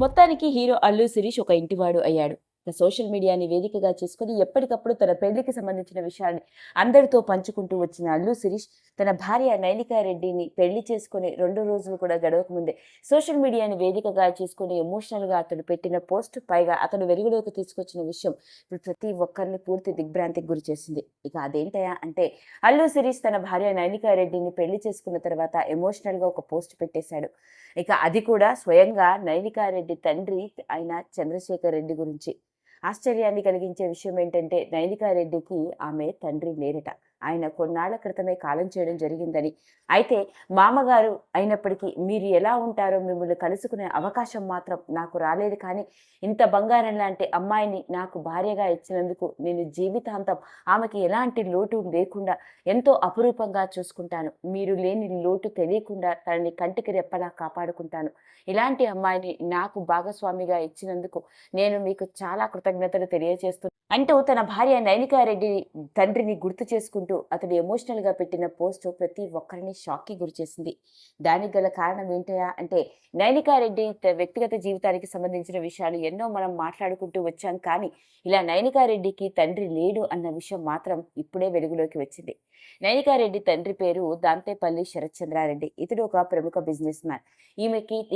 మొత్తానికి హీరో అల్లు శిరీష్ ఒక ఇంటివాడు అయ్యాడు. సోషల్ మీడియాని వేదికగా చేసుకుని ఎప్పటికప్పుడు తన పెళ్లికి సంబంధించిన విషయాన్ని అందరితో పంచుకుంటూ వచ్చిన అల్లు శిరీష్ తన భార్య నైనికా రెడ్డిని పెళ్లి చేసుకుని 2 రోజులు కూడా గడవక ముందే సోషల్ మీడియాని వేదికగా చేసుకుని ఎమోషనల్గా అతడు పెట్టిన పోస్ట్, పైగా అతను వెలుగులోకి తీసుకొచ్చిన విషయం ప్రతి ఒక్కరిని పూర్తి దిగ్భ్రాంతికి గురి చేసింది. ఇక అదేంటయా అంటే, అల్లు శిరీష్ తన భార్య నైనికా రెడ్డిని పెళ్లి చేసుకున్న తర్వాత ఎమోషనల్గా ఒక పోస్ట్ పెట్టేశాడు. ఇక అది కూడా స్వయంగా నైనికా రెడ్డి తండ్రి అయిన చంద్రశేఖర్ రెడ్డి గురించి. ఆశ్చర్యాన్ని కలిగించే విషయం ఏంటంటే, నైనికా రెడ్డికి ఆమె తండ్రి లేరట. ఆయన కొన్నాళ్ల క్రితమే కాలం చేయడం జరిగిందని. అయితే మామగారు అయినప్పటికీ మీరు ఎలా ఉంటారో మిమ్మల్ని కలుసుకునే అవకాశం మాత్రం నాకు రాలేదు, కానీ ఇంత బంగారం లాంటి అమ్మాయిని నాకు భార్యగా ఇచ్చినందుకు నేను జీవితాంతం ఆమెకి ఎలాంటి లోటు లేకుండా ఎంతో అపురూపంగా చూసుకుంటాను. మీరు లేని లోటు తెలియకుండా తనని కంటికి రెప్పలా కాపాడుకుంటాను. ఇలాంటి అమ్మాయిని నాకు భాగస్వామిగా ఇచ్చినందుకు నేను మీకు చాలా కృతజ్ఞతలు తెలియజేస్తున్నాను అంటూ తన భార్య నైనికా రెడ్డి తండ్రిని గుర్తు చేసుకుంటూ అతడు ఎమోషనల్గా పెట్టిన పోస్ట్ ప్రతి ఒక్కరిని షాక్కి గురిచేసింది. దానికి గల కారణం ఏంటయా అంటే, నైనికా రెడ్డి వ్యక్తిగత జీవితానికి సంబంధించిన విషయాలు ఎన్నో మనం మాట్లాడుకుంటూ వచ్చాం, కానీ ఇలా నైనికా రెడ్డికి తండ్రి లేడు అన్న విషయం మాత్రం ఇప్పుడే వెలుగులోకి వచ్చింది. నైనికా రెడ్డి తండ్రి పేరు దాంతేపల్లి శరత్చంద్రారెడ్డి. ఇతడు ఒక ప్రముఖ బిజినెస్ మ్యాన్.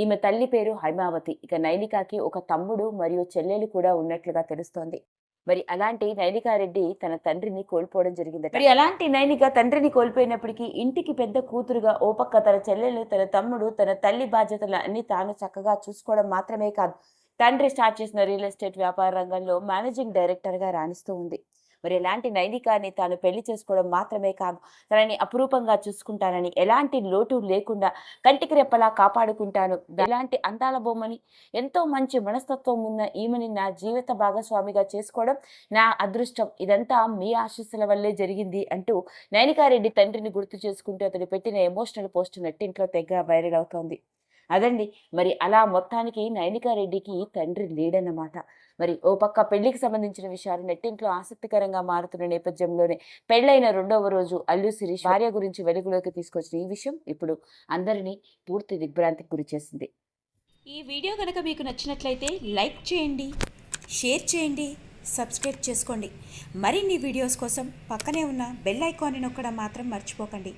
ఈమె తల్లి పేరు హైమావతి. ఇక నైనికాకి ఒక తమ్ముడు మరియు చెల్లెలు కూడా ఉన్నట్లుగా తెలుస్తోంది. మరి అలాంటి నైనికా రెడ్డి తన తండ్రిని కోల్పోవడం జరిగిందట. మరి అలాంటి నైనిక తండ్రిని కోల్పోయినప్పటికీ ఇంటికి పెద్ద కూతురుగా ఓ పక్క తన చెల్లెలు, తన తమ్ముడు, తన తల్లి బాధ్యతలు అన్ని తాను చక్కగా చూసుకోవడం మాత్రమే కాదు, తండ్రి స్టార్ట్ చేసిన రియల్ ఎస్టేట్ వ్యాపార రంగంలో మేనేజింగ్ డైరెక్టర్గా రాణిస్తూ ఉంది. మరి ఎలాంటి నైనికాని తాను పెళ్లి చేసుకోవడం మాత్రమే కాదు, తనని అపురూపంగా చూసుకుంటానని, ఎలాంటి లోటు లేకుండా కంటికి రెప్పలా కాపాడుకుంటాను, ఎలాంటి అందాల బొమ్మని, ఎంతో మంచి మనస్తత్వం ఉన్న ఈమెని నా జీవిత భాగస్వామిగా చేసుకోవడం నా అదృష్టం, ఇదంతా మీ ఆశీస్సుల వల్లే జరిగింది అంటూ నైనికా రెడ్డి తండ్రిని గుర్తు చేసుకుంటూ అతడు పెట్టిన ఎమోషనల్ పోస్ట్ నెట్టింట్లో తెగ వైరల్ అవుతోంది. అదండి, మరి అలా మొత్తానికి నైనికా రెడ్డికి తండ్రి లేడన్నమాట. మరి ఓ పక్క పెళ్లికి సంబంధించిన విషయాలు నెట్టింట్లో ఆసక్తికరంగా మారుతున్న నేపథ్యంలోనే పెళ్లైన 2వ రోజు అల్లు శిరీష్ భార్య గురించి వెలుగులోకి తీసుకొచ్చిన ఈ విషయం ఇప్పుడు అందరినీ పూర్తి దిగ్భ్రాంతికి గురి చేసింది. ఈ వీడియో కనుక మీకు నచ్చినట్లయితే లైక్ చేయండి, షేర్ చేయండి, సబ్స్క్రైబ్ చేసుకోండి. మరిన్ని వీడియోస్ కోసం పక్కనే ఉన్న బెల్ ఐకాన్ని నొక్కడం మాత్రం మర్చిపోకండి.